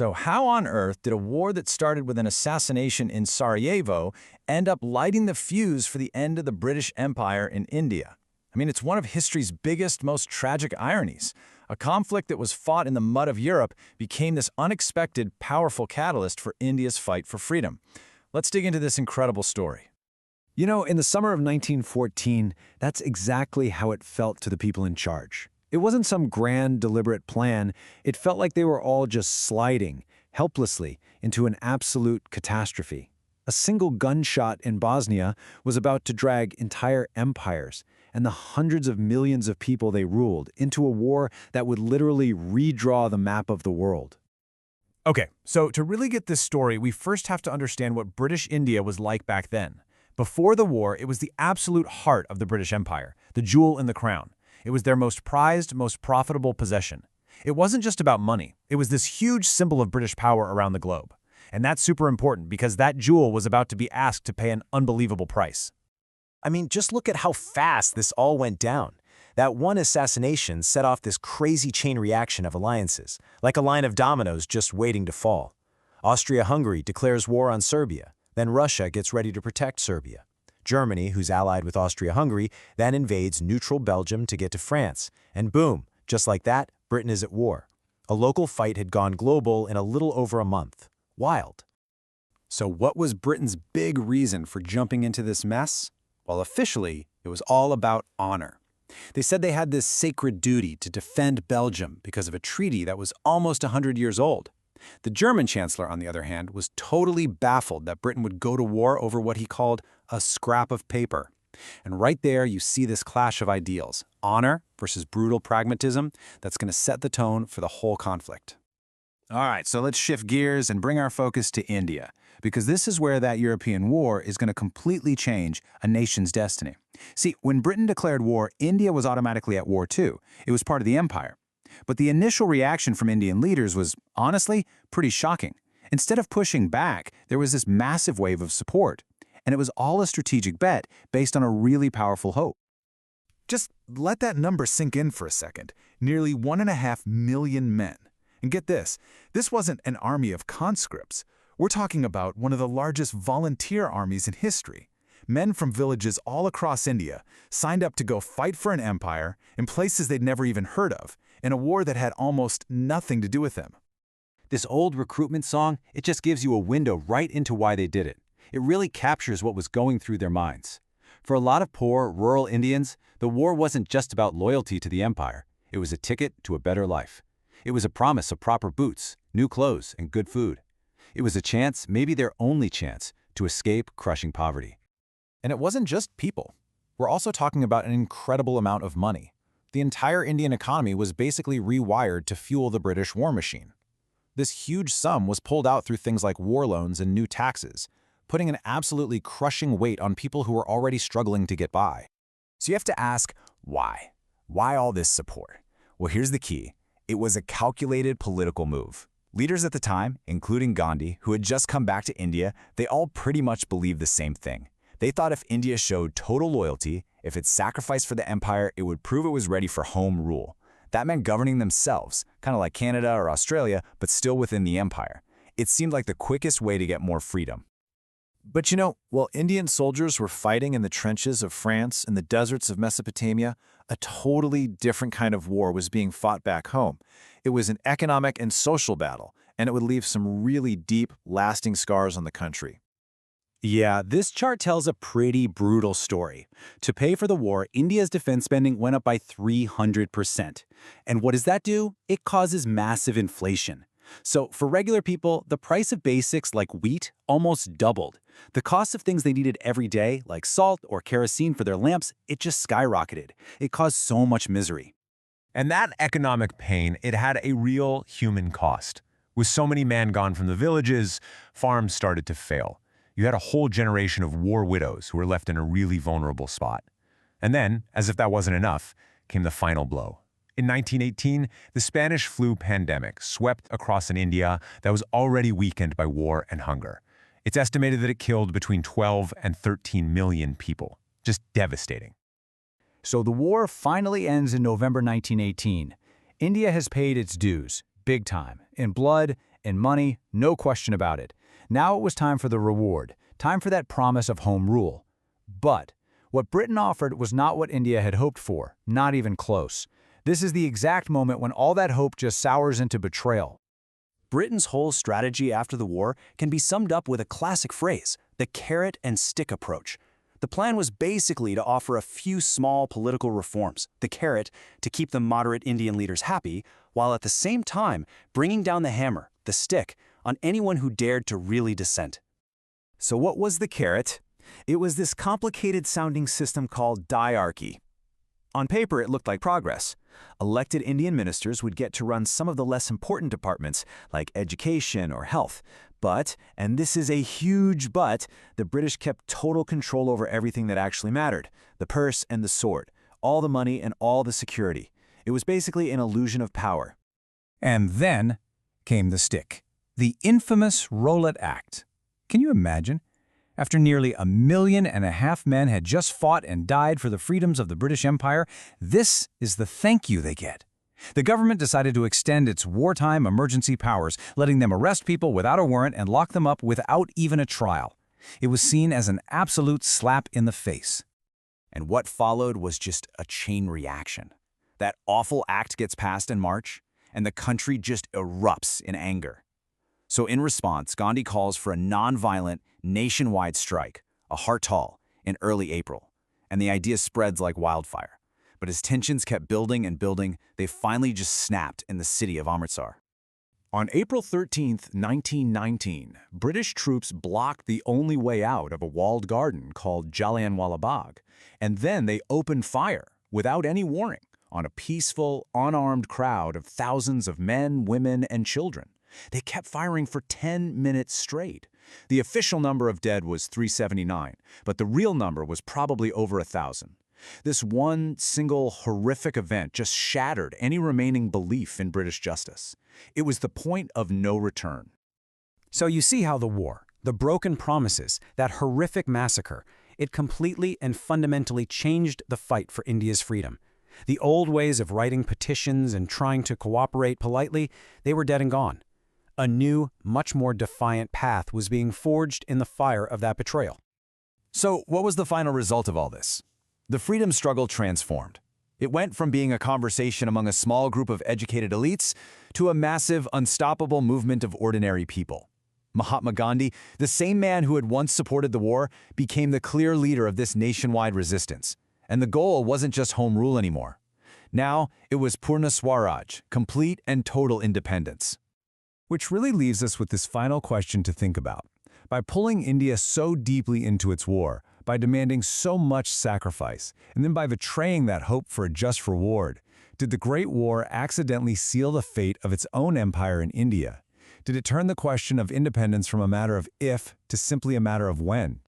So how on earth did a war that started with an assassination in Sarajevo end up lighting the fuse for the end of the British Empire in India? I mean, it's one of history's biggest, most tragic ironies. A conflict that was fought in the mud of Europe became this unexpected, powerful catalyst for India's fight for freedom. Let's dig into this incredible story. You know, in the summer of 1914, that's exactly how it felt to the people in charge. It wasn't some grand, deliberate plan. It felt like they were all just sliding, helplessly, into an absolute catastrophe. A single gunshot in Bosnia was about to drag entire empires and the hundreds of millions of people they ruled into a war that would literally redraw the map of the world. Okay, so to really get this story, we first have to understand what British India was like back then. Before the war, it was the absolute heart of the British Empire, the jewel in the crown. It was their most prized, most profitable possession. It wasn't just about money. It was this huge symbol of British power around the globe. And that's super important because that jewel was about to be asked to pay an unbelievable price. I mean, just look at how fast this all went down. That one assassination set off this crazy chain reaction of alliances, like a line of dominoes just waiting to fall. Austria-Hungary declares war on Serbia. Then Russia gets ready to protect Serbia. Germany, who's allied with Austria-Hungary, then invades neutral Belgium to get to France. And boom, just like that, Britain is at war. A local fight had gone global in a little over a month. Wild. So what was Britain's big reason for jumping into this mess? Well, officially, it was all about honor. They said they had this sacred duty to defend Belgium because of a treaty that was almost 100 years old. The German chancellor, on the other hand, was totally baffled that Britain would go to war over what he called a scrap of paper. And right there, you see this clash of ideals, honor versus brutal pragmatism, that's going to set the tone for the whole conflict. All right, so let's shift gears and bring our focus to India, because this is where that European war is going to completely change a nation's destiny. See, when Britain declared war, India was automatically at war too. It was part of the empire. But the initial reaction from Indian leaders was, honestly, pretty shocking. Instead of pushing back, there was this massive wave of support. And it was all a strategic bet based on a really powerful hope. Just let that number sink in for a second. Nearly 1.5 million men. And get this wasn't an army of conscripts. We're talking about one of the largest volunteer armies in history. Men from villages all across India signed up to go fight for an empire in places they'd never even heard of, in a war that had almost nothing to do with them. This old recruitment song, it just gives you a window right into why they did it. It really captures what was going through their minds. For a lot of poor, rural Indians, the war wasn't just about loyalty to the empire. It was a ticket to a better life. It was a promise of proper boots, new clothes, and good food. It was a chance, maybe their only chance, to escape crushing poverty. And it wasn't just people. We're also talking about an incredible amount of money. The entire Indian economy was basically rewired to fuel the British war machine. This huge sum was pulled out through things like war loans and new taxes, putting an absolutely crushing weight on people who were already struggling to get by. So you have to ask, why? Why all this support? Well, here's the key. It was a calculated political move. Leaders at the time, including Gandhi, who had just come back to India, they all pretty much believed the same thing. They thought if India showed total loyalty, if it sacrificed for the empire, it would prove it was ready for home rule. That meant governing themselves, kind of like Canada or Australia, but still within the empire. It seemed like the quickest way to get more freedom. But you know, while Indian soldiers were fighting in the trenches of France and the deserts of Mesopotamia, a totally different kind of war was being fought back home. It was an economic and social battle, and it would leave some really deep, lasting scars on the country. Yeah, this chart tells a pretty brutal story. To pay for the war, India's defense spending went up by 300%. And what does that do? It causes massive inflation. So for regular people, the price of basics like wheat almost doubled. The cost of things they needed every day, like salt or kerosene for their lamps, it just skyrocketed. It caused so much misery. And that economic pain, it had a real human cost. With so many men gone from the villages, farms started to fail. You had a whole generation of war widows who were left in a really vulnerable spot. And then, as if that wasn't enough, came the final blow. In 1918, the Spanish flu pandemic swept across an India that was already weakened by war and hunger. It's estimated that it killed between 12 and 13 million people. Just devastating. So the war finally ends in November 1918. India has paid its dues, big time, in blood In money, no question about it. Now it was time for the reward, time for that promise of home rule. But what Britain offered was not what India had hoped for, not even close. This is the exact moment when all that hope just sours into betrayal. Britain's whole strategy after the war can be summed up with a classic phrase, the carrot and stick approach. The plan was basically to offer a few small political reforms, the carrot to keep the moderate Indian leaders happy, while at the same time bringing down the hammer, the stick, on anyone who dared to really dissent. So what was the carrot? It was this complicated-sounding system called diarchy. On paper, it looked like progress. Elected Indian ministers would get to run some of the less important departments, like education or health. But, and this is a huge but, the British kept total control over everything that actually mattered, the purse and the sword, all the money and all the security. It was basically an illusion of power. And then came the stick, the infamous Rowlatt Act. Can you imagine? After nearly 1.5 million men had just fought and died for the freedoms of the British Empire, this is the thank you they get. The government decided to extend its wartime emergency powers, letting them arrest people without a warrant and lock them up without even a trial. It was seen as an absolute slap in the face. And what followed was just a chain reaction. That awful act gets passed in March, and the country just erupts in anger. So in response, Gandhi calls for a non-violent, nationwide strike, a hartal, in early April, and the idea spreads like wildfire. But as tensions kept building and building, they finally just snapped in the city of Amritsar. On April 13, 1919, British troops blocked the only way out of a walled garden called Jallianwala Bagh, and then they opened fire, without any warning, on a peaceful, unarmed crowd of thousands of men, women, and children. They kept firing for 10 minutes straight. The official number of dead was 379, but the real number was probably over 1,000. This one single horrific event just shattered any remaining belief in British justice. It was the point of no return. So you see how the war, the broken promises, that horrific massacre, it completely and fundamentally changed the fight for India's freedom. The old ways of writing petitions and trying to cooperate politely, they were dead and gone. A new, much more defiant path was being forged in the fire of that betrayal. So what was the final result of all this? The freedom struggle transformed. It went from being a conversation among a small group of educated elites to a massive, unstoppable movement of ordinary people. Mahatma Gandhi, the same man who had once supported the war, became the clear leader of this nationwide resistance. And the goal wasn't just home rule anymore. Now, it was Purna Swaraj, complete and total independence. Which really leaves us with this final question to think about. By pulling India so deeply into its war, by demanding so much sacrifice, and then by betraying that hope for a just reward, did the Great War accidentally seal the fate of its own empire in India? Did it turn the question of independence from a matter of if to simply a matter of when?